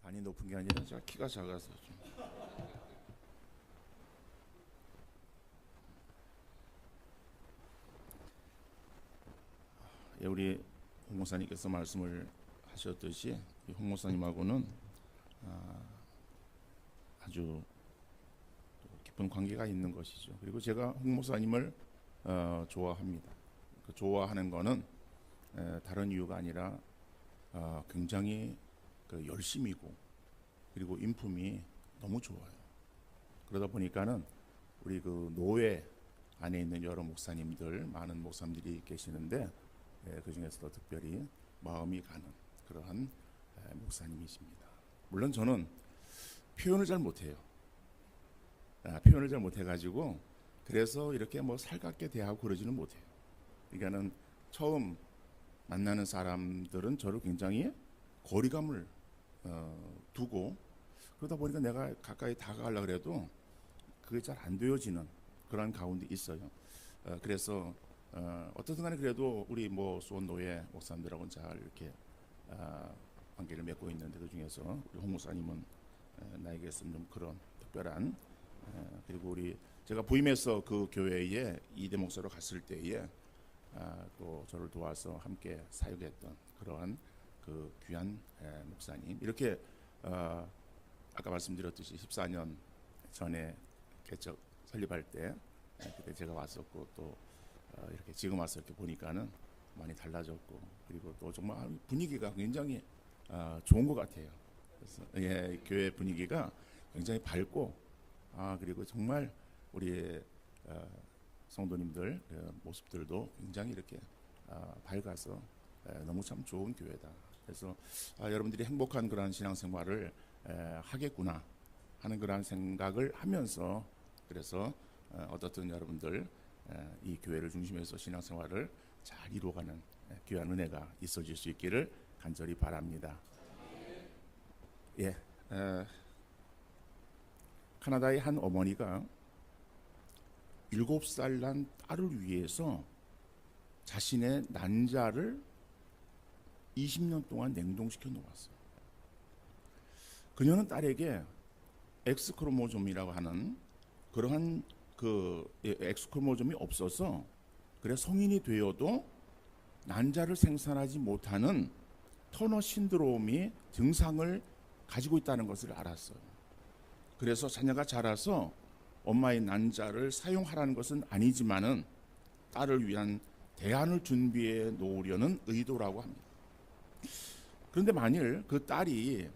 간이 높은 게 아니라 제가 키가 작아서 좀. 예, 우리 홍 목사님께서 말씀을 하셨듯이 홍 목사님하고는 아주 깊은 관계가 있는 것이죠. 그리고 제가 홍 목사님을 좋아합니다. 그 좋아하는 거는 다른 이유가 아니라 굉장히 그 열심이고 그리고 인품이 너무 좋아요. 그러다 보니까는 우리 그 노회 안에 있는 여러 목사님들, 많은 목사님들이 계시는데 그 중에서도 특별히 마음이 가는 그러한 목사님이십니다. 물론 저는 표현을 잘 못해요. 표현을 잘 못해가지고 그래서 이렇게 뭐 살갑게 대하고 그러지는 못해요. 그러니까는 처음 만나는 사람들은 저를 굉장히 거리감을 두고 그러다 보니까 내가 가까이 다가가려고 해도 그게 잘 안 되어지는 그런 가운데 있어요. 그래서 어떻든 간에 그래도 우리 뭐 수원노회 목사님들하고는 잘 이렇게 관계를 맺고 있는데 그 중에서 우리 홍 목사님은 나에게서는 좀 그런 특별한 그리고 우리 제가 부임해서 그 교회에 이대 목사로 갔을 때에 또 저를 도와서 함께 사역했던 그러한 그 귀한 목사님 이렇게 아까 말씀드렸듯이 14년 전에 개척 설립할 때 그때 제가 왔었고 또 이렇게 지금 와서 이렇게 보니까는 많이 달라졌고 그리고 또 정말 분위기가 굉장히 좋은 것 같아요. 그래서 예, 교회 분위기가 굉장히 밝고 그리고 정말 우리 성도님들 모습들도 굉장히 이렇게 밝아서 너무 참 좋은 교회다. 그래서 여러분들이 행복한 그런 신앙생활을 하겠구나 하는 그런 생각을 하면서 그래서 어떻든 여러분들 이 교회를 중심해서 신앙생활을 잘 이루어가는 귀한 은혜가 있어질 수 있기를 간절히 바랍니다. 예, 카나다의 한 어머니가 7살 난 딸을 위해서 자신의 난자를 20년 동안 냉동시켜 놓았어요. 그녀는 딸에게 X 크로모솜이라고 하는 그러한 그 X 크로모솜이 없어서 그래 성인이 되어도 난자를 생산하지 못하는 터너 신드롬이 증상을 가지고 있다는 것을 알았어요. 그래서 자녀가 자라서 엄마의 난자를 사용하라는 것은 아니지만은 딸을 위한 대안을 준비해 놓으려는 의도라고 합니다. 그런데 만일 그 딸이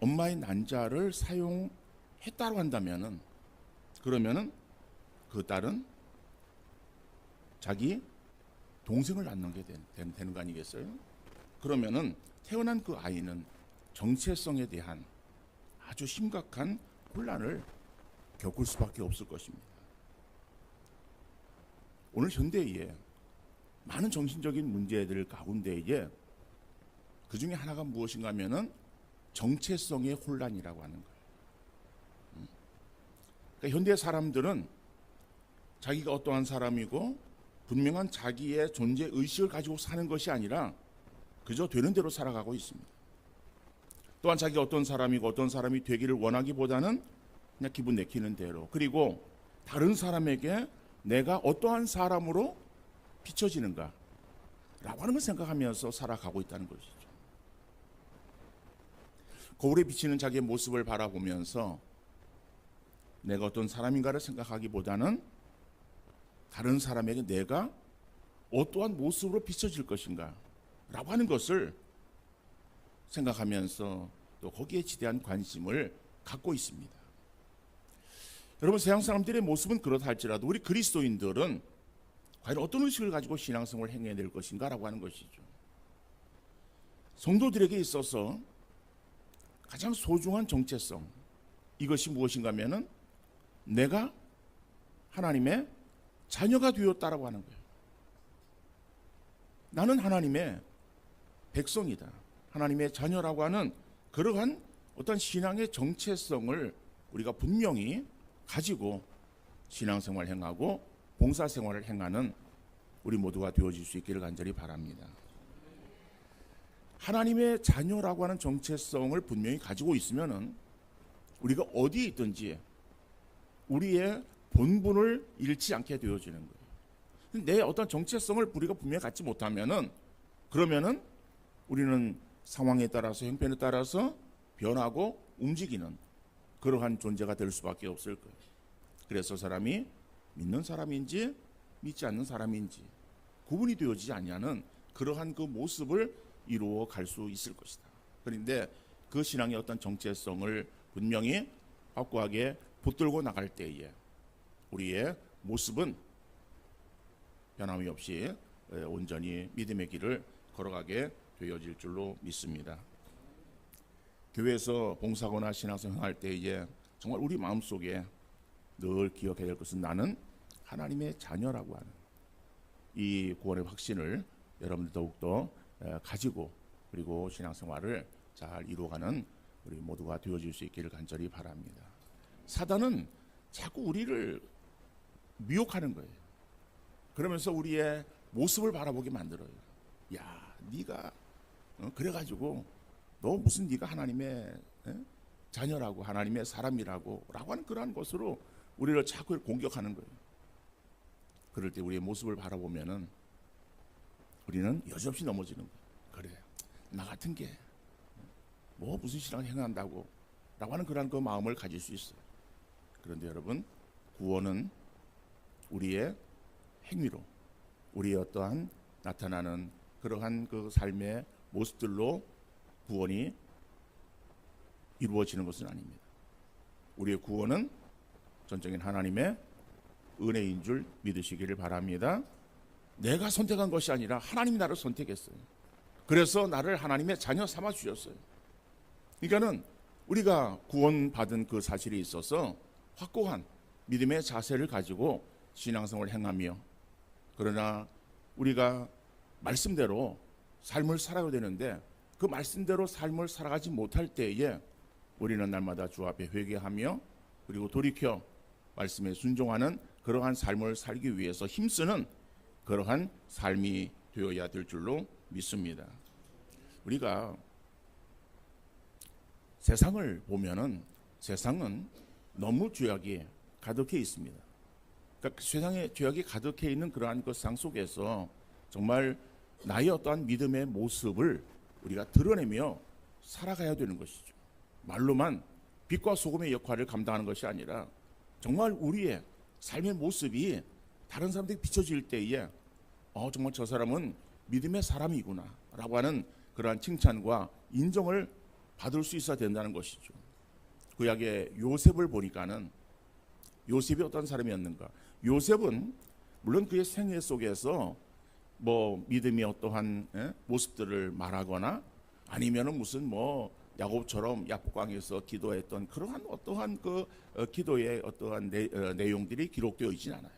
엄마의 난자를 사용했다고 한다면은 그러면은 그 딸은 자기 동생을 낳는 게 되는 거 아니겠어요? 그러면은 태어난 그 아이는 정체성에 대한 아주 심각한 혼란을 겪을 수밖에 없을 것입니다. 오늘 현대에 많은 정신적인 문제들 가운데에 그 중에 하나가 무엇인가 하면은 정체성의 혼란이라고 하는 거예요. 그러니까 현대 사람들은 자기가 어떠한 사람이고 분명한 자기의 존재 의식을 가지고 사는 것이 아니라 그저 되는 대로 살아가고 있습니다. 또한 자기가 어떤 사람이고 어떤 사람이 되기를 원하기보다는 그냥 기분 내키는 대로 그리고 다른 사람에게 내가 어떠한 사람으로 비춰지는가 라고 하는 걸 생각하면서 살아가고 있다는 것이죠. 거울에 비치는 자기의 모습을 바라보면서 내가 어떤 사람인가를 생각하기보다는 다른 사람에게 내가 어떠한 모습으로 비춰질 것인가 라고 하는 것을 생각하면서 또 거기에 지대한 관심을 갖고 있습니다. 여러분 세상 사람들의 모습은 그렇다 할지라도 우리 그리스도인들은 과연 어떤 의식을 가지고 신앙생활을 행해낼 것인가 라고 하는 것이죠. 성도들에게 있어서 가장 소중한 정체성 이것이 무엇인가 하면은 내가 하나님의 자녀가 되었다라고 하는 거예요. 나는 하나님의 백성이다. 하나님의 자녀라고 하는 그러한 어떤 신앙의 정체성을 우리가 분명히 가지고 신앙생활을 행하고 봉사생활을 행하는 우리 모두가 되어질 수 있기를 간절히 바랍니다. 하나님의 자녀라고 하는 정체성을 분명히 가지고 있으면은 우리가 어디에 있든지 우리의 본분을 잃지 않게 되어지는 거예요. 내 어떤 정체성을 우리가 분명히 갖지 못하면은 그러면은 우리는 상황에 따라서 형편에 따라서 변하고 움직이는 그러한 존재가 될 수밖에 없을 거예요. 그래서 사람이 믿는 사람인지 믿지 않는 사람인지 구분이 되어지지 않냐는 그러한 그 모습을 이루어 갈 수 있을 것이다. 그런데 그 신앙의 어떤 정체성을 분명히 확고하게 붙들고 나갈 때에 우리의 모습은 변함이 없이 온전히 믿음의 길을 걸어가게 되어질 줄로 믿습니다. 교회에서 봉사하거나 신앙생활 할 때에 정말 우리 마음속에 늘 기억해야 될 것은 나는 하나님의 자녀라고 하는 이 구원의 확신을 여러분들 더욱더 가지고 그리고 신앙생활을 잘 이루어가는 우리 모두가 되어질 수 있기를 간절히 바랍니다. 사단은 자꾸 우리를 미혹하는 거예요. 그러면서 우리의 모습을 바라보게 만들어요. 야, 네가 그래가지고 너 무슨 네가 하나님의 자녀라고 하나님의 사람이라고 라고 하는 그러한 것으로 우리를 자꾸 공격하는 거예요. 그럴 때 우리의 모습을 바라보면은 우리는 여지없이 넘어지는 거예요. 그래, 나 같은 게 뭐 무슨 신앙을 행한다고 라고 하는 그러한 그 마음을 가질 수 있어요. 그런데 여러분, 구원은 우리의 행위로 우리의 어떠한 나타나는 그러한 그 삶의 모습들로 구원이 이루어지는 것은 아닙니다. 우리의 구원은 전적인 하나님의 은혜인 줄 믿으시기를 바랍니다. 내가 선택한 것이 아니라 하나님이 나를 선택했어요. 그래서 나를 하나님의 자녀 삼아 주셨어요. 그러니까는 우리가 구원받은 그 사실에 있어서 확고한 믿음의 자세를 가지고 신앙생활을 행하며, 그러나 우리가 말씀대로 삶을 살아야 되는데 그 말씀대로 삶을 살아가지 못할 때에 우리는 날마다 주 앞에 회개하며 그리고 돌이켜 말씀에 순종하는 그러한 삶을 살기 위해서 힘쓰는 그러한 삶이 되어야 될 줄로 믿습니다. 우리가 세상을 보면은 세상은 너무 죄악이 가득해 있습니다. 그러니까 세상에 죄악이 가득해 있는 그러한 그 세상 속에서 정말 나의 어떠한 믿음의 모습을 우리가 드러내며 살아가야 되는 것이죠. 말로만 빛과 소금의 역할을 감당하는 것이 아니라 정말 우리의 삶의 모습이 다른 사람들이 비춰질 때에 정말 저 사람은 믿음의 사람이구나 라고 하는 그러한 칭찬과 인정을 받을 수 있어야 된다는 것이죠. 구약의 요셉을 보니까는 요셉이 어떤 사람이었는가? 요셉은 물론 그의 생애 속에서 뭐 믿음이 어떠한 모습들을 말하거나 아니면은 무슨 뭐 야곱처럼 야복강에서 기도했던 그러한 어떠한 그 기도의 어떠한 내용들이 기록되어 있진 않아요.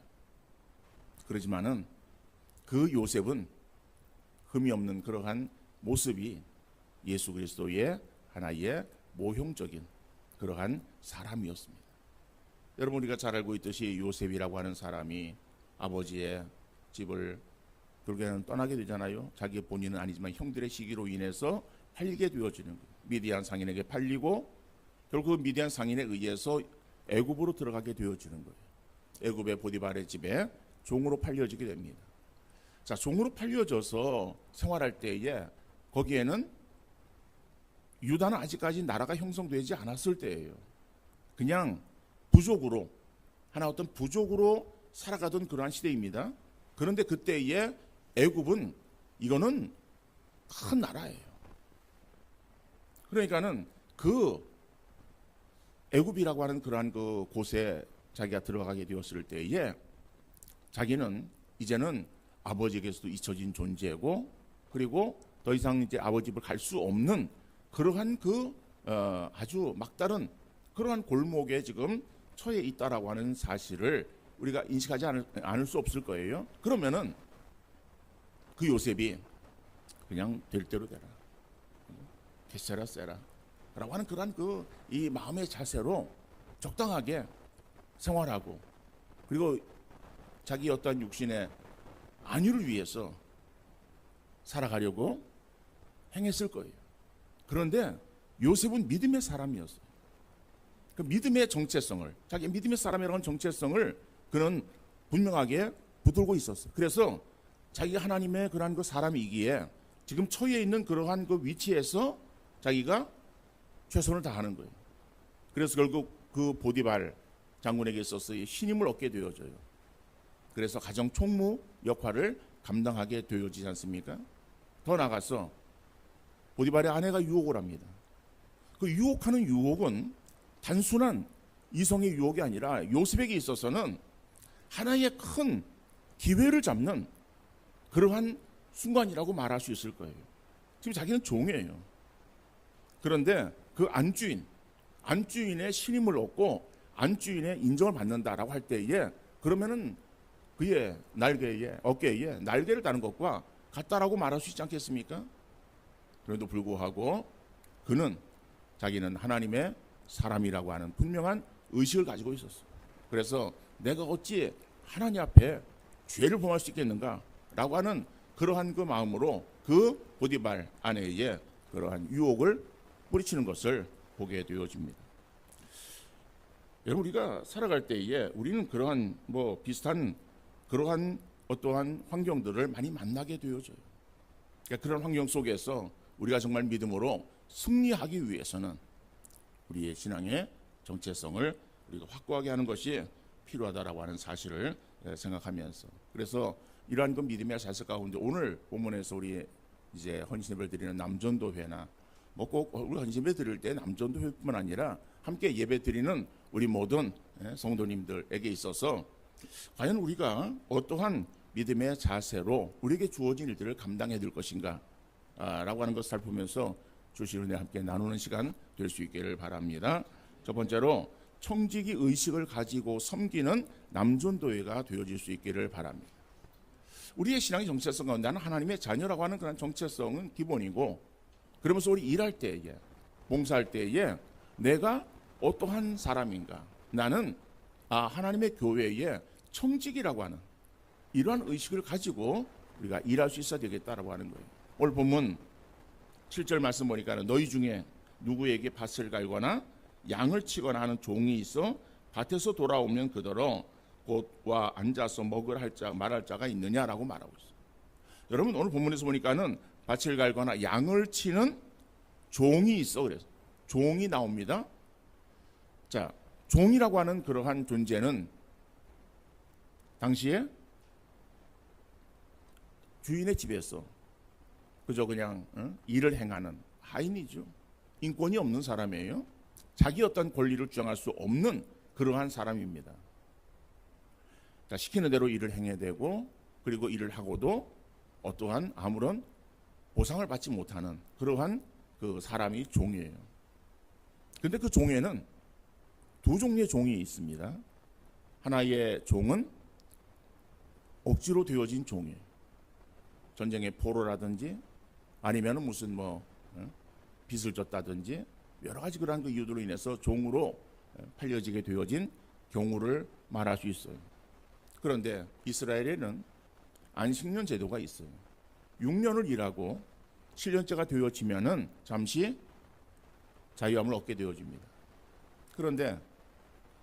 그렇지만은 그 요셉은 흠이 없는 그러한 모습이 예수 그리스도의 하나의 모형적인 그러한 사람이었습니다. 여러분, 우리가 잘 알고 있듯이 요셉이라고 하는 사람이 아버지의 집을 결국에는 떠나게 되잖아요. 자기 본인은 아니지만 형들의 시기로 인해서 팔리게 되어지는 거예요. 미디안 상인에게 팔리고 결국 미디안 상인에 의해서 애굽으로 들어가게 되어지는 거예요. 애굽의 보디발의 집에 종으로 팔려지게 됩니다. 자, 종으로 팔려져서 생활할 때에 거기에는 유다는 아직까지 나라가 형성되지 않았을 때예요. 그냥 부족으로 하나 어떤 부족으로 살아가던 그러한 시대입니다. 그런데 그때에 애굽은 이거는 큰 나라예요. 그러니까는 그 애굽이라고 하는 그러한 그 곳에 자기가 들어가게 되었을 때에 자기는 이제는 아버지에게서도 잊혀진 존재고 그리고 더 이상 이제 아버지 집을 갈 수 없는 그러한 그 아주 막다른 그러한 골목에 지금 처해 있다라고 하는 사실을 우리가 인식하지 않을 수 없을 거예요. 그러면은 그 요셉이 그냥 될 대로 되라, 게세라 세라 라고 하는 그러한 그 이 마음의 자세로 적당하게 생활하고 그리고 자기 어떠한 육신의 안위를 위해서 살아가려고 행했을 거예요. 그런데 요셉은 믿음의 사람이었어요. 그 믿음의 정체성을, 자기 믿음의 사람이라는 정체성을 그는 분명하게 붙들고 있었어요. 그래서 자기가 하나님의 그러한 그 사람이기에 지금 처해 있는 그러한 그 위치에서 자기가 최선을 다하는 거예요. 그래서 결국 그 보디발 장군에게 있어서 신임을 얻게 되어져요. 그래서 가정 총무 역할을 감당하게 되어지지 않습니까? 더 나아가서 보디발의 아내가 유혹을 합니다. 그 유혹하는 유혹은 단순한 이성의 유혹이 아니라 요셉에게 있어서는 하나의 큰 기회를 잡는 그러한 순간이라고 말할 수 있을 거예요. 지금 자기는 종이에요. 그런데 그 안주인의 신임을 얻고 안주인의 인정을 받는다라고 할 때에 그러면은 그의 날개에 어깨에 날개를 다는 것과 같다라고 말할 수 있지 않겠습니까? 그래도 불구하고 그는 자기는 하나님의 사람이라고 하는 분명한 의식을 가지고 있었어. 그래서 내가 어찌 하나님 앞에 죄를 범할 수 있겠는가라고 하는 그러한 그 마음으로 그 보디발 아내의 그러한 유혹을 뿌리치는 것을 보게 되어집니다. 여러분, 우리가 살아갈 때에 우리는 그러한 비슷한 그러한 어떠한 환경들을 많이 만나게 되어져요. 그러니까 그런 환경 속에서 우리가 정말 믿음으로 승리하기 위해서는 우리의 신앙의 정체성을 우리가 확고하게 하는 것이 필요하다라고 하는 사실을 생각하면서, 그래서 이러한 그 믿음의 사실 가운데 오늘 본문에서 우리 이제 헌신예배를 드리는 남전도회나 꼭 우리 헌신예배 드릴 때 남전도회뿐만 아니라 함께 예배 드리는 우리 모든 성도님들에게 있어서 과연 우리가 어떠한 믿음의 자세로 우리에게 주어진 일들을 감당해야 될 것인가 라고 하는 것을 살피면서 주신 은혜 함께 나누는 시간 될 수 있기를 바랍니다. 첫 번째로 청지기 의식을 가지고 섬기는 남전도회가 되어질 수 있기를 바랍니다. 우리의 신앙의 정체성 가운데 나는 하나님의 자녀라고 하는 그런 정체성은 기본이고, 그러면서 우리 일할 때에 봉사할 때에 내가 어떠한 사람인가, 나는 하나님의 교회의 청직이라고 하는 이러한 의식을 가지고 우리가 일할 수 있어야 되겠다라고 하는 거예요. 오늘 본문 7절 말씀 보니까 너희 중에 누구에게 밭을 갈거나 양을 치거나 하는 종이 있어 밭에서 돌아오면 그더러 곧 와 앉아서 말할 자가 있느냐라고 말하고 있어요. 여러분, 오늘 본문에서 보니까는 밭을 갈거나 양을 치는 종이 있어. 그래서 종이 나옵니다. 자, 종이라고 하는 그러한 존재는 당시에 주인의 집에서 그저 그냥 일을 행하는 하인이죠. 인권이 없는 사람이에요. 자기 어떤 권리를 주장할 수 없는 그러한 사람입니다. 자, 시키는 대로 일을 행해야 되고, 그리고 일을 하고도 어떠한 아무런 보상을 받지 못하는 그러한 그 사람이 종이에요. 그런데 그 종에는 두 종류의 종이 있습니다. 하나의 종은 억지로 되어진 종이에요. 전쟁의 포로라든지 아니면 무슨 빚을 졌다든지 여러 가지 그러한 그 이유들로 인해서 종으로 팔려지게 되어진 경우를 말할 수 있어요. 그런데 이스라엘에는 안식년 제도가 있어요. 6년을 일하고 7년째가 되어지면은 잠시 자유함을 얻게 되어집니다. 그런데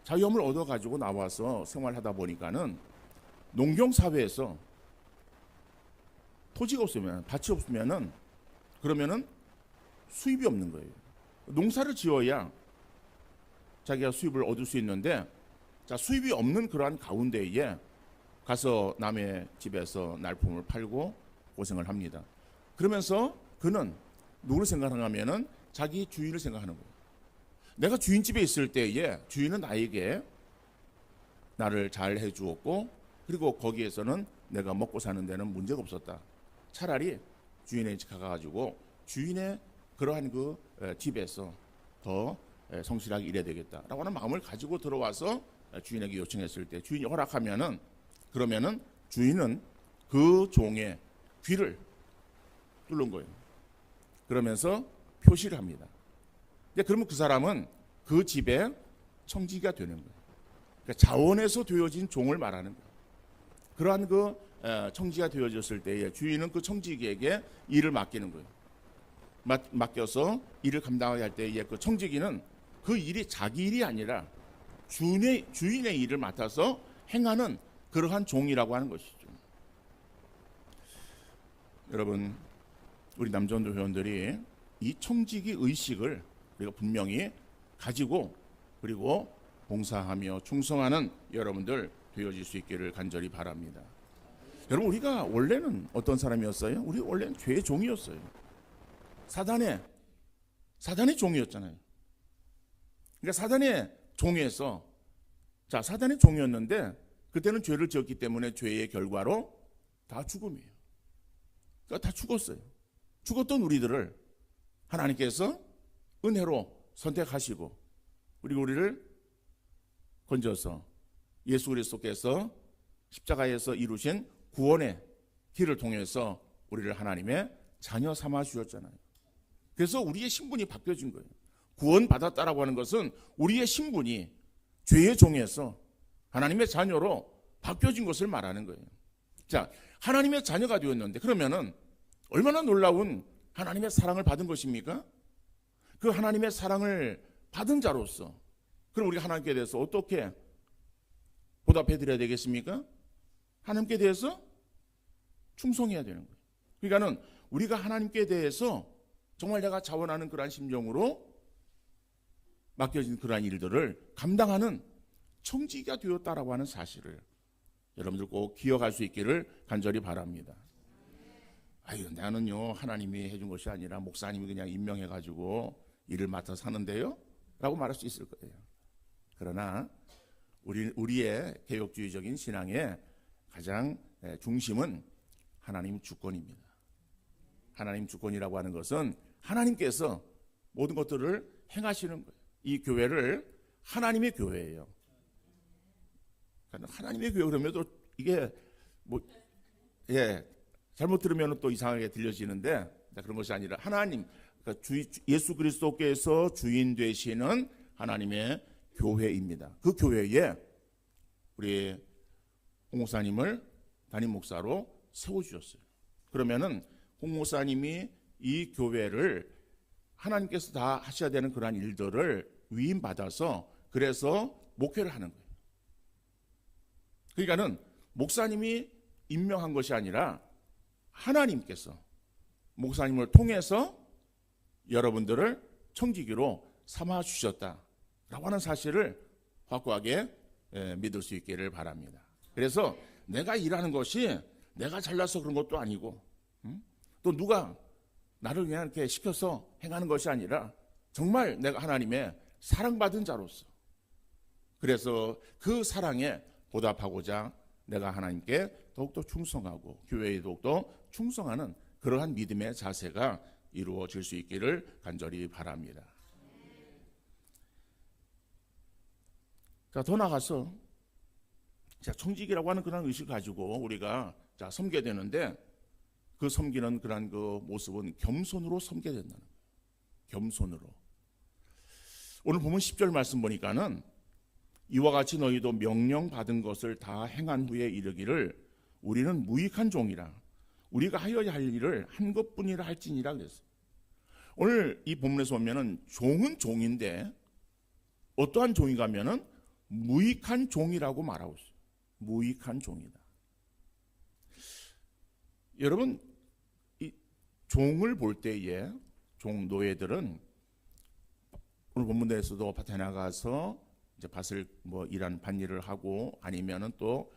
자유함을 얻어가지고 나와서 생활하다 보니까는 농경사회에서 토지가 없으면, 밭이 없으면은 그러면은 수입이 없는 거예요. 농사를 지어야 자기가 수입을 얻을 수 있는데, 자, 수입이 없는 그러한 가운데에 가서 남의 집에서 날품을 팔고 고생을 합니다. 그러면서 그는 누구를 생각하냐면은 자기 주인을 생각하는 거예요. 내가 주인집에 있을 때에 주인은 나에게 나를 잘 해주었고, 그리고 거기에서는 내가 먹고 사는 데는 문제가 없었다. 차라리 주인의 집 가가지고 주인의 그러한 그 집에서 더 성실하게 일해야 되겠다라고 하는 마음을 가지고 들어와서 주인에게 요청했을 때 주인이 허락하면은, 그러면은 주인은 그 종의 귀를 뚫는 거예요. 그러면서 표시를 합니다. 그러면 그 사람은 그 집의 청지기가 되는 거예요. 그러니까 자원에서 되어진 종을 말하는 거예요. 그러한 그 청지기가 되어졌을 때에 주인은 그 청지기에게 일을 맡기는 거예요. 맡겨서 일을 감당하게 할 때의 그 청지기는 그 일이 자기 일이 아니라 주인의 일을 맡아서 행하는 그러한 종이라고 하는 것이죠. 여러분, 우리 남전도 회원들이 이 청지기 의식을 우리가 분명히 가지고 그리고 봉사하며 충성하는 여러분들 되어질 수 있기를 간절히 바랍니다. 여러분, 우리가 원래는 어떤 사람이었어요? 우리 원래는 죄의 종이었어요. 사단의 종이었잖아요. 그러니까 사단의 종에서 사단의 종이었는데 그때는 죄를 지었기 때문에 죄의 결과로 다 죽음이에요. 그러니까 다 죽었어요. 죽었던 우리들을 하나님께서 은혜로 선택하시고 그리고 우리를 건져서 예수 그리스도께서 십자가에서 이루신 구원의 길을 통해서 우리를 하나님의 자녀 삼아 주셨잖아요. 그래서 우리의 신분이 바뀌어진 거예요. 구원받았다라고 하는 것은 우리의 신분이 죄의 종에서 하나님의 자녀로 바뀌어진 것을 말하는 거예요. 자, 하나님의 자녀가 되었는데 그러면은 얼마나 놀라운 하나님의 사랑을 받은 것입니까? 그 하나님의 사랑을 받은 자로서 그럼 우리가 하나님께 대해서 어떻게 보답해 드려야 되겠습니까? 하나님께 대해서 충성해야 되는 거예요. 그러니까는 우리가 하나님께 대해서 정말 내가 자원하는 그러한 심정으로 맡겨진 그러한 일들을 감당하는 청지기가 되었다라고 하는 사실을 여러분들 꼭 기억할 수 있기를 간절히 바랍니다. 아유, 나는요 하나님이 해준 것이 아니라 목사님이 그냥 임명해가지고 일을 맡아서 하는데요 라고 말할 수 있을 거예요. 그러나 우리의 개혁주의적인 신앙의 가장 중심은 하나님 주권입니다. 하나님 주권이라고 하는 것은 하나님께서 모든 것들을 행하시는 거예요. 이 교회를 하나님의 교회예요. 하나님의 교회 그러면 또 이게 잘못 들으면 또 이상하게 들려지는데 그런 것이 아니라 하나님, 그러니까 예수 그리스도께서 주인 되시는 하나님의 교회입니다. 그 교회에 우리 홍 목사님을 담임 목사로 세워주셨어요. 그러면은 홍 목사님이 이 교회를 하나님께서 다 하셔야 되는 그러한 일들을 위임받아서 그래서 목회를 하는 거예요. 그러니까는 목사님이 임명한 것이 아니라 하나님께서 목사님을 통해서 여러분들을 청지기로 삼아 주셨다라고 하는 사실을 확고하게 믿을 수 있기를 바랍니다. 그래서 내가 일하는 것이 내가 잘나서 그런 것도 아니고 또 누가 나를 그냥 이렇게 시켜서 행하는 것이 아니라 정말 내가 하나님의 사랑받은 자로서 그래서 그 사랑에 보답하고자 내가 하나님께 더욱더 충성하고 교회에 더욱더 충성하는 그러한 믿음의 자세가 이루어질 수 있기를 간절히 바랍니다. 자, 더 나아가서 청직이라고 하는 그런 의식을 가지고 우리가 섬겨야 되는데 그 섬기는 그런 그 모습은 겸손으로 섬겨야 된다는 거예요. 겸손으로. 오늘 보면 10절 말씀 보니까는 이와 같이 너희도 명령받은 것을 다 행한 후에 이르기를 우리는 무익한 종이라 우리가 하여야 할 일을 한 것뿐이라 할지니라 그랬어요. 오늘 이 본문에서 보면은 종은 종인데 어떠한 종인가 하면은 무익한 종이라고 말하고 있어요. 무익한 종이다. 여러분, 이 종을 볼 때에 종 노예들은 오늘 본문에서도 밭에 나가서 이제 밭을 일하는 밭일을 하고 아니면은 또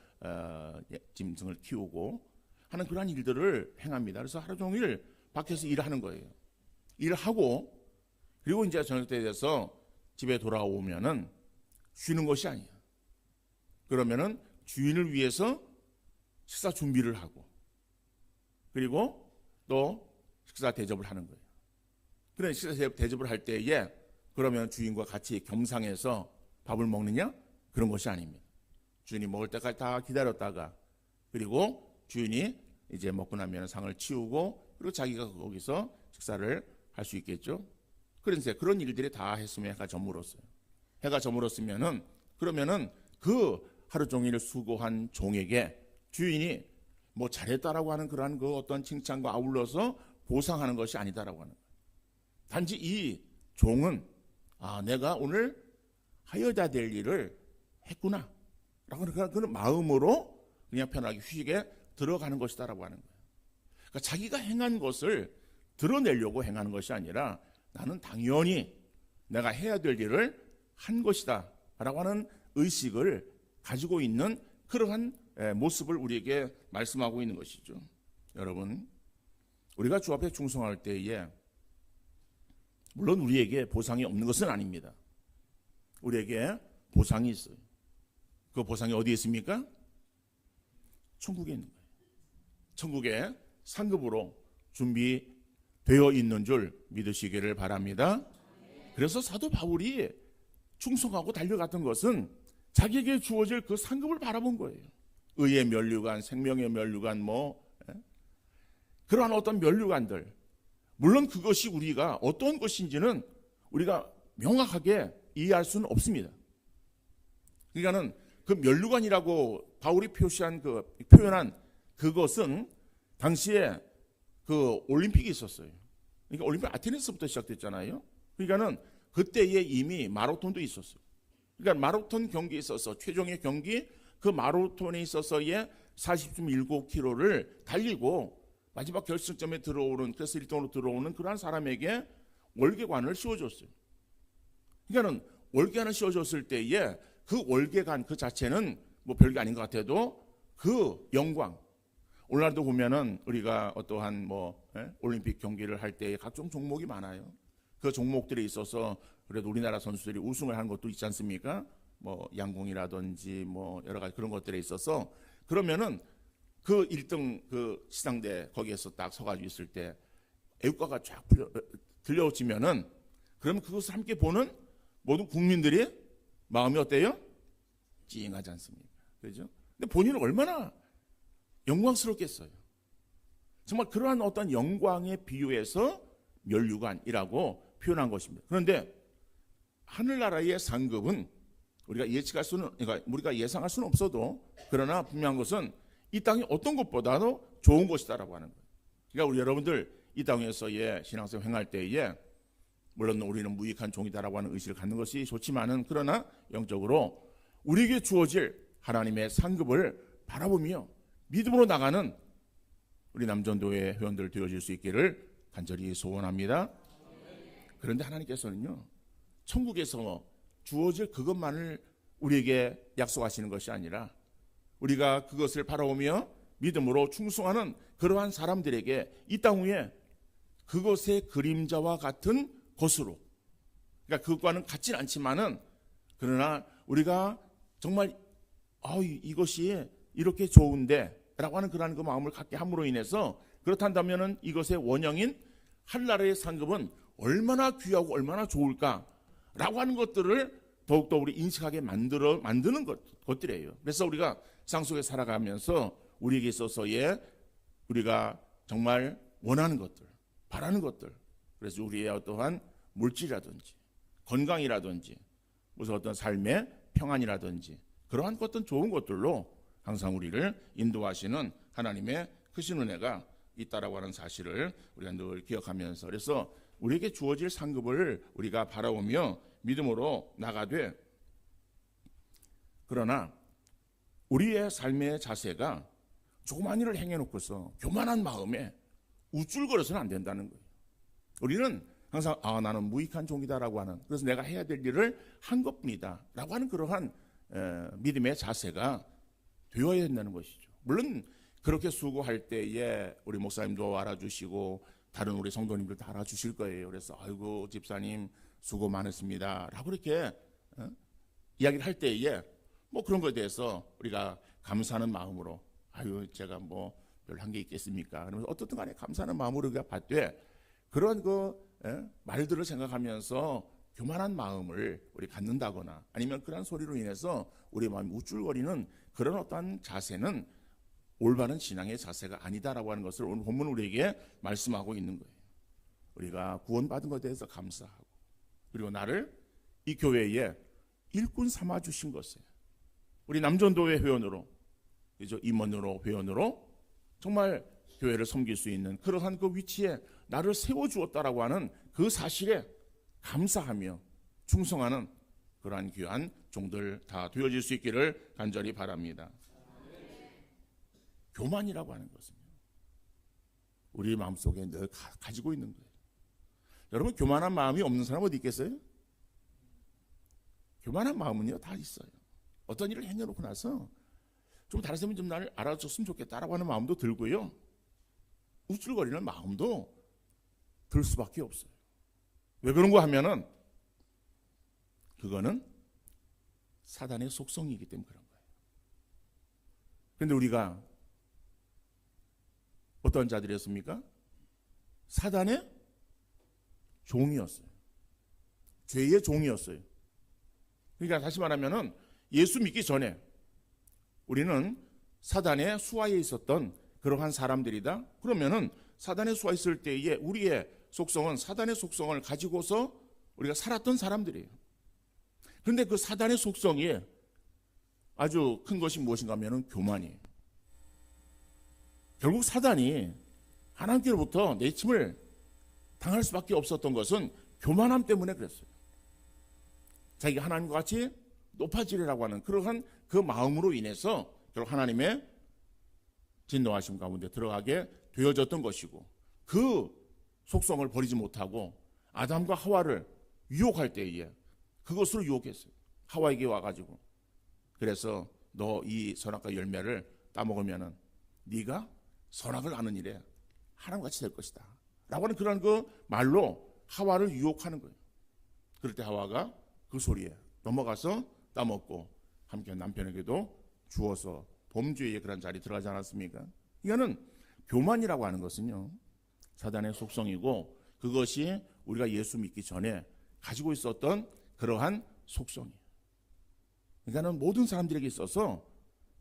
짐승을 키우고 하는 그러한 일들을 행합니다. 그래서 하루 종일 밖에서 일하는 거예요. 일을 하고 그리고 이제 저녁 때 돼서 집에 돌아오면은 쉬는 것이 아니에요. 그러면은 주인을 위해서 식사 준비를 하고 그리고 또 식사 대접을 하는 거예요. 그래 식사 대접을 할 때에 그러면 주인과 같이 겸상해서 밥을 먹느냐? 그런 것이 아닙니다. 주인이 먹을 때까지 다 기다렸다가 그리고 주인이 이제 먹고 나면 상을 치우고 그리고 자기가 거기서 식사를 할 수 있겠죠. 그런데 그런 일들이 다 했으면 해가 저물었어요. 해가 저물었으면은 그러면은 그 하루 종일 수고한 종에게 주인이 잘했다라고 하는 그러한 그 어떤 칭찬과 아울러서 보상하는 것이 아니다라고 하는 거예요. 단지 이 종은 내가 오늘 하여야 될 일을 했구나 라고 그런 마음으로 그냥 편하게 휴식에 들어가는 것이다라고 하는 거예요. 그러니까 자기가 행한 것을 드러내려고 행하는 것이 아니라 나는 당연히 내가 해야 될 일을 한 것이다 라고 하는 의식을 가지고 있는 그러한 모습을 우리에게 말씀하고 있는 것이죠. 여러분, 우리가 주 앞에 충성할 때에 물론 우리에게 보상이 없는 것은 아닙니다. 우리에게 보상이 있어요. 그 보상이 어디에 있습니까? 천국에 있는 거예요. 천국에 상급으로 준비되어 있는 줄 믿으시기를 바랍니다. 그래서 사도 바울이 충성하고 달려갔던 것은 자기에게 주어질 그 상급을 바라본 거예요. 의의 면류관, 생명의 면류관, 그러한 어떤 면류관들, 물론 그것이 우리가 어떤 것인지는 우리가 명확하게 이해할 수는 없습니다. 그러니까는 그 면류관이라고 바울이 표현한 그것은 당시에 그 올림픽이 있었어요. 그러니까 올림픽 아테네스부터 시작됐잖아요. 그러니까는 그때에 이미 마라톤도 있었어요. 그러니까 마라톤 경기에 있어서 최종의 경기, 그 마라톤에 있어서의 40.19km를 달리고 마지막 결승점에 들어오는, 그래서 1등으로 들어오는 그러한 사람에게 월계관을 씌워줬어요. 그러니까는 월계관을 씌워줬을 때에 그 월계관 그 자체는 뭐 별게 아닌 것 같아도 그 영광, 오늘날도 보면은 우리가 어떠한 올림픽 경기를 할 때 각종 종목이 많아요. 그 종목들에 있어서 그래도 우리나라 선수들이 우승을 한 것도 있지 않습니까? 양궁이라든지 여러 가지 그런 것들에 있어서 그러면은 그 1등 그 시상대 거기에서 딱 서가지고 있을 때 애국가가 쫙 들려오면은 그러면 그것을 함께 보는 모든 국민들이 마음이 어때요? 찡하지 않습니까? 그죠? 근데 본인은 얼마나 영광스럽겠어요. 정말 그러한 어떤 영광에 비유해서 면류관이라고 표현한 것입니다. 그런데 하늘나라의 상급은 우리가 우리가 예상할 수는 없어도 그러나 분명한 것은 이 땅이 어떤 것보다도 좋은 것이다라고 하는 거예요. 그러니까 우리 여러분들 이 땅에서의 신앙생활 행할 때에 물론 우리는 무익한 종이다라고 하는 의식을 갖는 것이 좋지만은 그러나 영적으로 우리에게 주어질 하나님의 상급을 바라보며 믿음으로 나가는 우리 남전도회 회원들 되어질 수 있기를 간절히 소원합니다. 그런데 하나님께서는요, 천국에서 주어질 그것만을 우리에게 약속하시는 것이 아니라 우리가 그것을 바라보며 믿음으로 충성하는 그러한 사람들에게 이 땅 위에 그것의 그림자와 같은 것으로, 그러니까 그것과는 같진 않지만은 그러나 우리가 정말 이것이 이렇게 좋은데 라고 하는 그러한 그 마음을 갖게 함으로 인해서 그렇다면은 이것의 원형인 한나라의 상급은 얼마나 귀하고 얼마나 좋을까 라고 하는 것들을 더욱더 우리 인식하게 만드는 것들이에요. 그래서 우리가 세상 속에 살아가면서 우리에게 있어서의 우리가 정말 원하는 것들, 바라는 것들, 그래서 우리의 어떠한 물질이라든지 건강이라든지 무슨 어떤 삶의 평안이라든지 그러한 어떤 좋은 것들로 항상 우리를 인도하시는 하나님의 크신 은혜가 있다라고 하는 사실을 우리가 늘 기억하면서, 그래서 우리에게 주어질 상급을 우리가 바라보며 믿음으로 나가되, 그러나 우리의 삶의 자세가 조그만 일을 행해놓고서 교만한 마음에 우쭐거려서는 안 된다는 거예요. 우리는 항상 나는 무익한 종이다라고 하는, 그래서 내가 해야 될 일을 한 것뿐이다 라고 하는 그러한 믿음의 자세가 되어야 된다는 것이죠. 물론 그렇게 수고할 때에 우리 목사님도 알아주시고 다른 우리 성도님들 다 알아주실 거예요. 그래서 아이고 집사님 수고 많으십니다 라고 이렇게 이야기를 할 때에 그런 것에 대해서 우리가 감사하는 마음으로 제가 별 한 게 있겠습니까? 그러면서 어떻든 간에 감사하는 마음으로 우리가 받되, 그런 말들을 생각하면서 교만한 마음을 우리 갖는다거나 아니면 그런 소리로 인해서 우리 마음이 우쭐거리는 그런 어떠한 자세는 올바른 신앙의 자세가 아니다라고 하는 것을 오늘 본문 우리에게 말씀하고 있는 거예요. 우리가 구원받은 것에 대해서 감사하고, 그리고 나를 이 교회에 일꾼 삼아 주신 것에 우리 남전도회 회원으로, 그죠? 임원으로 회원으로 정말 교회를 섬길 수 있는 그러한 그 위치에 나를 세워주었다라고 하는 그 사실에 감사하며 충성하는 그러한 귀한 종들 다 되어질 수 있기를 간절히 바랍니다. 교만이라고 하는 것은 우리 마음속에 늘 가지고 있는 거예요. 여러분, 교만한 마음이 없는 사람 어디 있겠어요? 교만한 마음은요, 다 있어요. 어떤 일을 해놓고 나서 좀 다른 사람이 좀 나를 알아줬으면 좋겠다라고 하는 마음도 들고요, 우쭐거리는 마음도 들 수밖에 없어요. 왜 그런가 하면은 그거는 사단의 속성이기 때문에 그런 거예요. 그런데 우리가 어떤 자들이었습니까? 사단의 종이었어요. 죄의 종이었어요. 그러니까 다시 말하면은 예수 믿기 전에 우리는 사단의 수하에 있었던 그러한 사람들이다. 그러면은 사단의 수하에 있을 때에 우리의 속성은 사단의 속성을 가지고서 우리가 살았던 사람들이에요. 그런데 그 사단의 속성이 아주 큰 것이 무엇인가 하면은 교만이에요. 결국 사단이 하나님께로부터 내침을 당할 수밖에 없었던 것은 교만함 때문에 그랬어요. 자기가 하나님과 같이 높아지리라고 하는 그러한 그 마음으로 인해서 결국 하나님의 진노하심 가운데 들어가게 되어졌던 것이고, 그 속성을 버리지 못하고 아담과 하와를 유혹할 때에 그것으로 유혹했어요. 하와에게 와가지고, 그래서 너 이 선악과 열매를 따먹으면은 네가 선악을 아는 일에 하나님같이 될 것이다 라고 하는 그런 그 말로 하와를 유혹하는 거예요. 그럴 때 하와가 그 소리에 넘어가서 따먹고 함께 남편에게도 주어서 범죄의 그런 자리에 들어가지 않았습니까? 이거는 교만이라고 하는 것은요, 사단의 속성이고, 그것이 우리가 예수 믿기 전에 가지고 있었던 그러한 속성이에요. 그러니까는 모든 사람들에게 있어서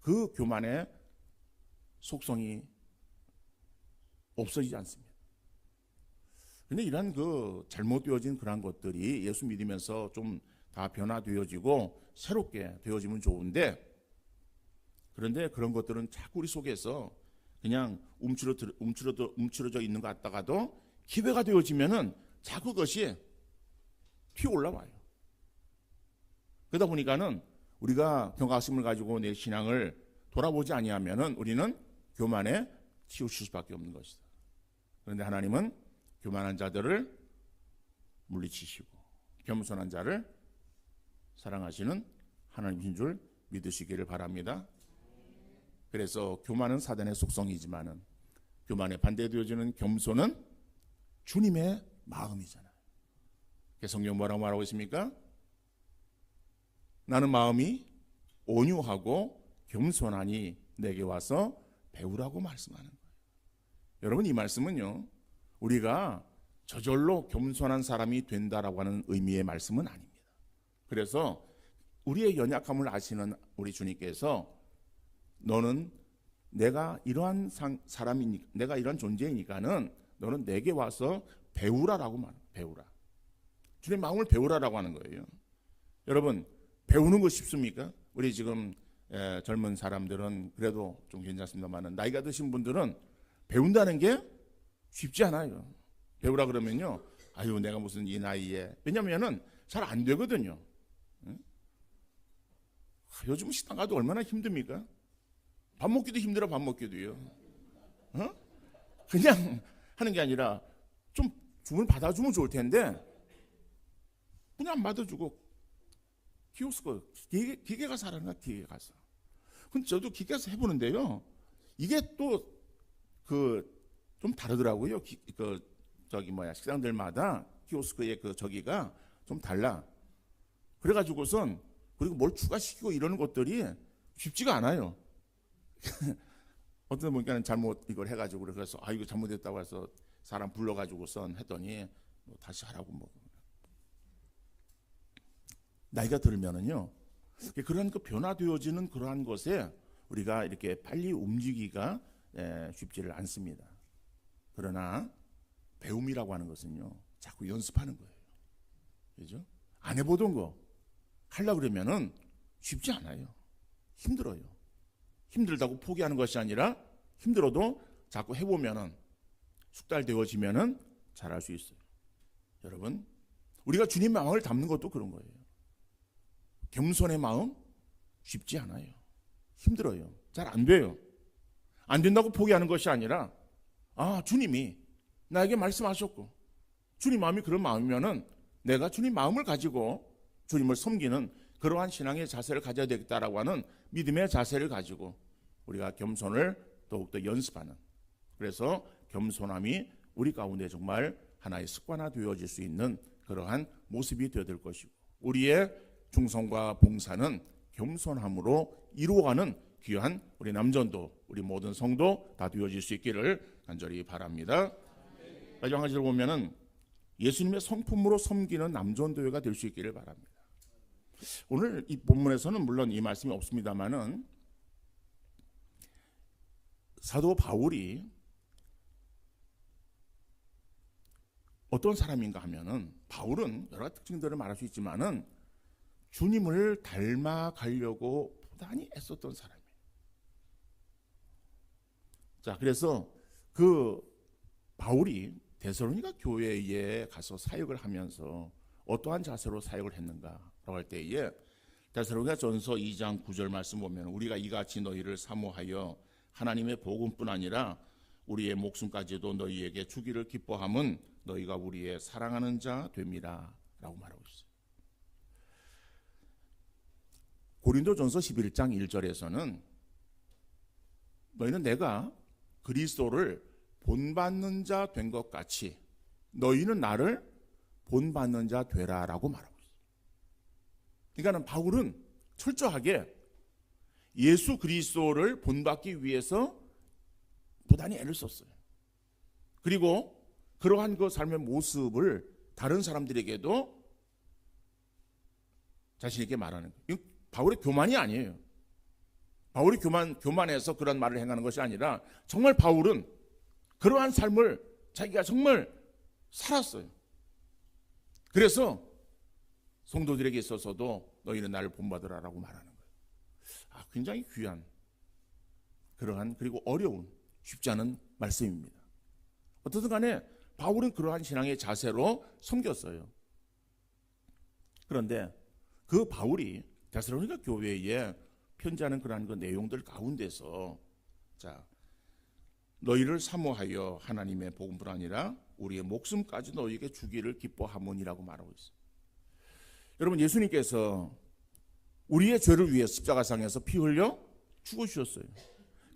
그 교만의 속성이 없어지지 않습니다. 그런데 이런 그 잘못되어진 그런 것들이 예수 믿으면서 좀 다 변화되어지고 새롭게 되어지면 좋은데, 그런데 그런 것들은 자꾸 우리 속에서 그냥 움츠러져 있는 것 같다가도 기회가 되어지면은 자꾸 그것이 튀어 올라와요. 그러다 보니까는 우리가 경각심을 가지고 내 신앙을 돌아보지 아니하면은 우리는 교만에 치우칠 수밖에 없는 것이다. 그런데 하나님은 교만한 자들을 물리치시고 겸손한 자를 사랑하시는 하나님이신 줄 믿으시기를 바랍니다. 그래서 교만은 사단의 속성이지만은 교만에 반대되어지는 겸손은 주님의 마음이잖아요. 성경 뭐라고 말하고 있습니까? 나는 마음이 온유하고 겸손하니 내게 와서 배우라고 말씀하는 거예요. 여러분, 이 말씀은요, 우리가 저절로 겸손한 사람이 된다라고 하는 의미의 말씀은 아닙니다. 그래서 우리의 연약함을 아시는 우리 주님께서 너는 내가 이러한 사람이니까, 내가 이런 존재이니까는 너는 내게 와서 배우라라고 말해요. 배우라. 주님의 마음을 배우라라고 하는 거예요. 여러분, 배우는 거 쉽습니까? 우리 지금 젊은 사람들은 그래도 좀 괜찮습니다만, 나이가 드신 분들은 배운다는 게 쉽지 않아요. 배우라 그러면요, 아유 내가 무슨 이 나이에, 왜냐면은 잘 안 되거든요. 요즘 식당 가도 얼마나 힘듭니까? 밥 먹기도 힘들어. 밥 먹기도요. 그냥 하는 게 아니라 좀 주문을 받아주면 좋을 텐데 그냥 안 받아주고 키오스크 기계 가서 하라는 거야. 기계 가서. 근데 저도 기계 가서 해보는데요, 이게 또 좀 다르더라고요. 식당들마다 키오스크의 그 저기가 좀 달라. 그래가지고선 그리고 뭘 추가시키고 이러는 것들이 쉽지가 않아요. 어떤 분께는 잘못 이걸 해가지고 그래서 이거 잘못했다고 해서 사람 불러가지고선 했더니 다시 하라고 나이가 들면은요, 그런 그 변화되어지는 그러한 것에 우리가 이렇게 빨리 움직이기가 쉽지를 않습니다. 그러나 배움이라고 하는 것은요, 자꾸 연습하는 거예요. 그죠? 안 해보던 거 하려고 그러면은 쉽지 않아요. 힘들어요. 힘들다고 포기하는 것이 아니라 힘들어도 자꾸 해보면은 숙달되어지면은 잘할 수 있어요. 여러분, 우리가 주님 마음을 담는 것도 그런 거예요. 겸손의 마음 쉽지 않아요. 힘들어요. 잘 안 돼요. 안 된다고 포기하는 것이 아니라 주님이 나에게 말씀하셨고 주님 마음이 그런 마음이면은 내가 주님 마음을 가지고 주님을 섬기는 그러한 신앙의 자세를 가져야 되겠다라고 하는 믿음의 자세를 가지고 우리가 겸손을 더욱더 연습하는, 그래서 겸손함이 우리 가운데 정말 하나의 습관화 되어질 수 있는 그러한 모습이 되어질 것이고, 우리의 충성과 봉사는 겸손함으로 이루어가는 귀한 우리 남전도, 우리 모든 성도 다 되어질 수 있기를 간절히 바랍니다. 마지막 한 절을 보면은 예수님의 성품으로 섬기는 남전도회가 될 수 있기를 바랍니다. 오늘 이 본문에서는 물론 이 말씀이 없습니다만은 사도 바울이 어떤 사람인가 하면은, 바울은 여러 특징들을 말할 수 있지만은 주님을 닮아가려고 부단히 애썼던 사람이에요. 자, 그래서 그 바울이 데살로니가 교회에 가서 사역을 하면서 어떠한 자세로 사역을 했는가라고 할 때에 데살로니가 전서 2장 9절 말씀 보면, 우리가 이같이 너희를 사모하여 하나님의 복음뿐 아니라 우리의 목숨까지도 너희에게 주기를 기뻐함은 너희가 우리의 사랑하는 자 됨이라 라고 말하고 있어요. 고린도전서 11장 1절에서는 너희는 내가 그리스도를 본받는 자 된 것 같이 너희는 나를 본받는 자 되라 라고 말하고 있어요. 그러니까 바울은 철저하게 예수 그리스도를 본받기 위해서 부단히 애를 썼어요. 그리고 그러한 그 삶의 모습을 다른 사람들에게도 자신 있게 말하는 거예요. 바울의 교만이 아니에요. 바울이 교만해서 그런 말을 행하는 것이 아니라 정말 바울은 그러한 삶을 자기가 정말 살았어요. 그래서 성도들에게 있어서도 너희는 나를 본받으라라고 말하는 거예요. 굉장히 귀한 그러한, 그리고 어려운, 쉽지 않은 말씀입니다. 어떻든 간에 바울은 그러한 신앙의 자세로 섬겼어요. 그런데 그 바울이 데살로니가 교회에 편지하는 그러한 그 내용들 가운데서, 자, 너희를 사모하여 하나님의 복음뿐 아니라 우리의 목숨까지 너희에게 주기를 기뻐하므니라고 말하고 있어요. 여러분, 예수님께서 우리의 죄를 위해 십자가상에서 피 흘려 죽으셨어요.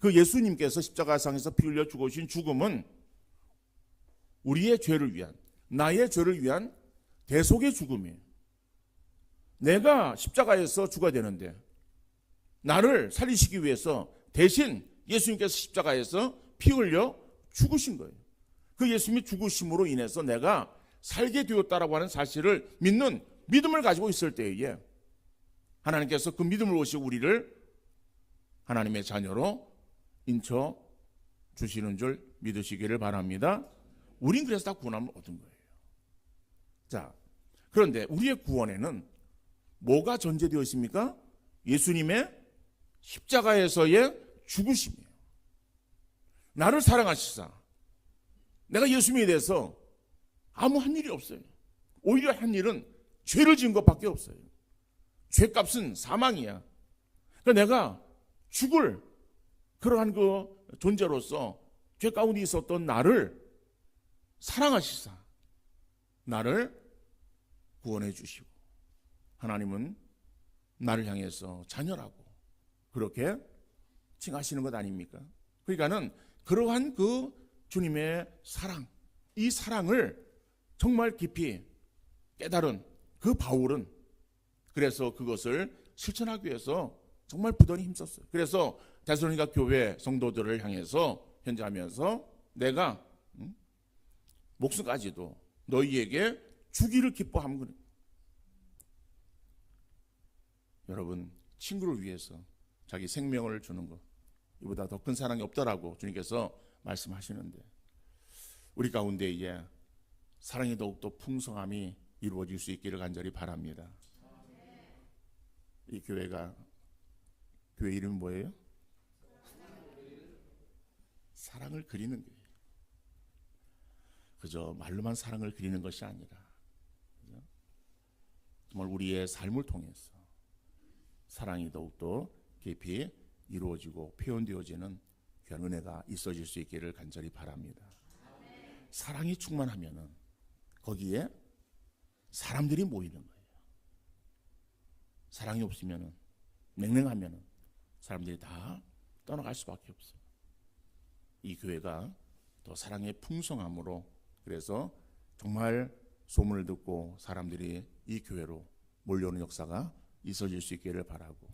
그 예수님께서 십자가상에서 피 흘려 죽으신 죽음은 우리의 죄를 위한, 나의 죄를 위한 대속의 죽음이에요. 내가 십자가에서 죽어야 되는데 나를 살리시기 위해서 대신 예수님께서 십자가에서 피 흘려 죽으신 거예요. 그 예수님이 죽으심으로 인해서 내가 살게 되었다라고 하는 사실을 믿는 믿음을 가지고 있을 때에 하나님께서 그 믿음을 오시고 우리를 하나님의 자녀로 인쳐 주시는 줄 믿으시기를 바랍니다. 우린 그래서 다 구원함을 얻은 거예요. 자, 그런데 우리의 구원에는 뭐가 전제되어 있습니까? 예수님의 십자가에서의 죽으심이에요. 나를 사랑하시사 내가 예수님에 대해서 아무 한 일이 없어요. 오히려 한 일은 죄를 지은 것밖에 없어요. 죄값은 사망이야. 그러니까 내가 죽을 그러한 그 존재로서 죄 가운데 있었던 나를 사랑하시사 나를 구원해 주시고, 하나님은 나를 향해서 자녀라고 그렇게 칭하시는 것 아닙니까? 그러니까는 그러한 그 주님의 사랑, 이 사랑을 정말 깊이 깨달은 그 바울은 그래서 그것을 실천하기 위해서 정말 부단히 힘썼어요. 그래서 데살로니가 교회 성도들을 향해서 현재하면서 내가 목숨까지도 너희에게 주기를 기뻐함은, 여러분, 친구를 위해서 자기 생명을 주는 것, 이보다 더 큰 사랑이 없더라고 주님께서 말씀하시는데, 우리 가운데 이제 사랑이 더욱더 풍성함이 이루어질 수 있기를 간절히 바랍니다. 이 교회 이름이 뭐예요? 사랑을 그리는 교회. 그저 말로만 사랑을 그리는 것이 아니라 정말 우리의 삶을 통해서 사랑이 더욱더 깊이 이루어지고 표현되어지는 귀한 은혜가 있어질 수 있기를 간절히 바랍니다. 사랑이 충만하면은 거기에 사람들이 모이는 거예요. 사랑이 없으면은, 냉랭하면은 사람들이 다 떠나갈 수밖에 없어요. 이 교회가 더 사랑의 풍성함으로, 그래서 정말 소문을 듣고 사람들이 이 교회로 몰려오는 역사가 있어질 수 있기를 바라고,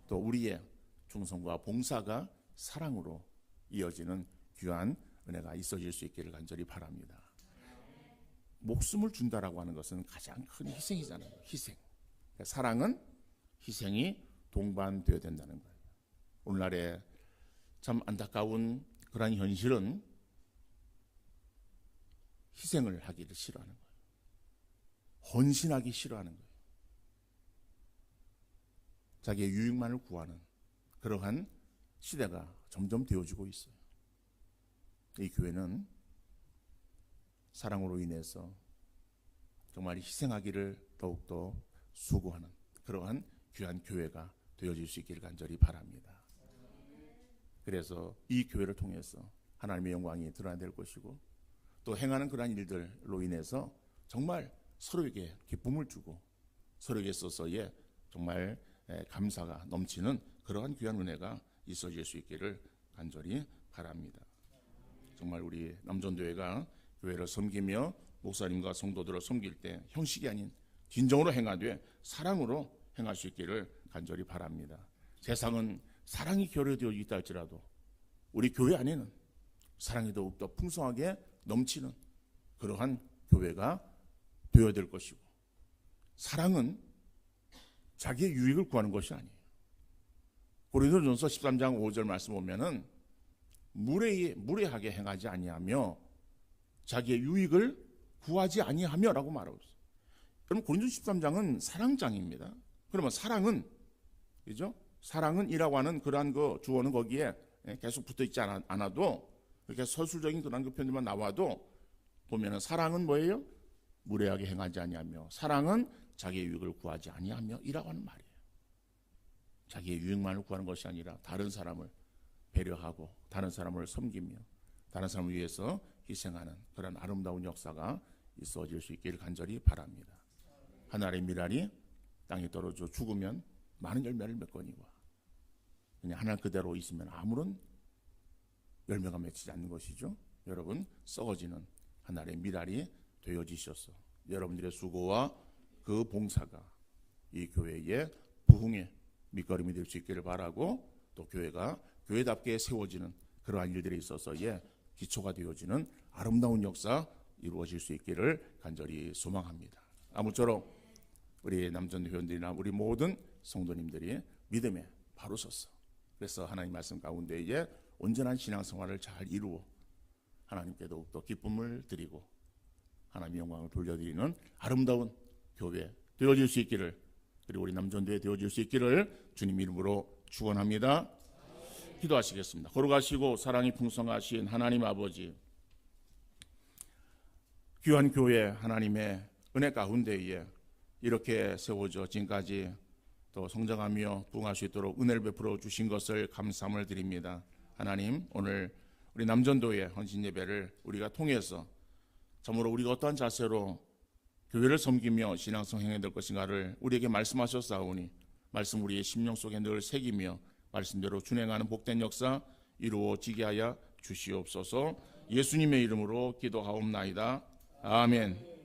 또 우리의 충성과 봉사가 사랑으로 이어지는 귀한 은혜가 있어질 수 있기를 간절히 바랍니다. 목숨을 준다라고 하는 것은 가장 큰 희생이잖아요. 희생. 사랑은 희생이 동반되어야 된다는 거예요. 오늘날에 참 안타까운 그러한 현실은 희생을 하기를 싫어하는 거예요. 헌신하기 싫어하는 거예요. 자기의 유익만을 구하는 그러한 시대가 점점 되어지고 있어요. 이 교회는 사랑으로 인해서 정말 희생하기를 더욱더 수고하는 그러한 귀한 교회가 되어질 수 있기를 간절히 바랍니다. 그래서 이 교회를 통해서 하나님의 영광이 드러나야 될 것이고, 또 행하는 그러한 일들로 인해서 정말 서로에게 기쁨을 주고 서로에게 있어서의 정말 감사가 넘치는 그러한 귀한 은혜가 있어질 수 있기를 간절히 바랍니다. 정말 우리 남전교회가 교회를 섬기며 목사님과 성도들을 섬길 때 형식이 아닌 진정으로 행하되 사랑으로 행할 수 있기를 간절히 바랍니다. 세상은 사랑이 결여되어 있다 할지라도 우리 교회 안에는 사랑이 더욱더 풍성하게 넘치는 그러한 교회가 되어야 될 것이고, 사랑은 자기의 유익을 구하는 것이 아니에요. 고린도전서 13장 5절 말씀 보면은 무례하게 행하지 아니하며 자기의 유익을 구하지 아니하며라고 말하고 있어요. 그럼 고린도전서 13장은 사랑장입니다. 그러면 사랑은, 그죠? 사랑은이라고 하는 그러한 그 주어는 거기에 계속 붙어 있지 않아도, 이렇게 서술적인 그런 그 편들만 나와도 보면은 사랑은 뭐예요? 무례하게 행하지 아니하며, 사랑은 자기의 유익을 구하지 아니하며 이라고 하는 말이에요. 자기의 유익만을 구하는 것이 아니라 다른 사람을 배려하고 다른 사람을 섬기며 다른 사람을 위해서 희생하는 그런 아름다운 역사가 있어질 수 있기를 간절히 바랍니다. 하늘의 미랄이 땅에 떨어져 죽으면 많은 열매를 맺거니와 그냥 하늘 그대로 있으면 아무런 열매가 맺히지 않는 것이죠. 여러분, 썩어지는 하늘의 미랄이 되어지셔서 여러분들의 수고와 그 봉사가 이 교회의 부흥의 밑거름이 될 수 있기를 바라고, 또 교회가 교회답게 세워지는 그러한 일들에 있어서의 기초가 되어지는 아름다운 역사 이루어질 수 있기를 간절히 소망합니다. 아무쪼록 우리 남전 회원들이나 우리 모든 성도님들이 믿음에 바로 섰어. 그래서 하나님 말씀 가운데에 온전한 신앙생활을 잘 이루어 하나님께 더욱더 기쁨을 드리고 하나님의 영광을 돌려드리는 아름다운 교회 되어질 수 있기를, 그리고 우리 남전도에 되어질 수 있기를 주님 이름으로 축원합니다. 기도하시겠습니다. 거룩하시고 사랑이 풍성하신 하나님 아버지, 귀한 교회 하나님의 은혜 가운데에 이렇게 세워져 지금까지 또 성장하며 부흥할 수 있도록 은혜를 베풀어 주신 것을 감사함을 드립니다. 하나님, 오늘 우리 남전도의 헌신 예배를 우리가 통해서 참으로 우리가 어떠한 자세로 교회를 섬기며 신앙성 행해야 될 것인가를 우리에게 말씀하셨사오니 말씀 우리의 심령 속에 늘 새기며 말씀대로 준행하는 복된 역사 이루어지게 하여 주시옵소서. 예수님의 이름으로 기도하옵나이다. 아멘.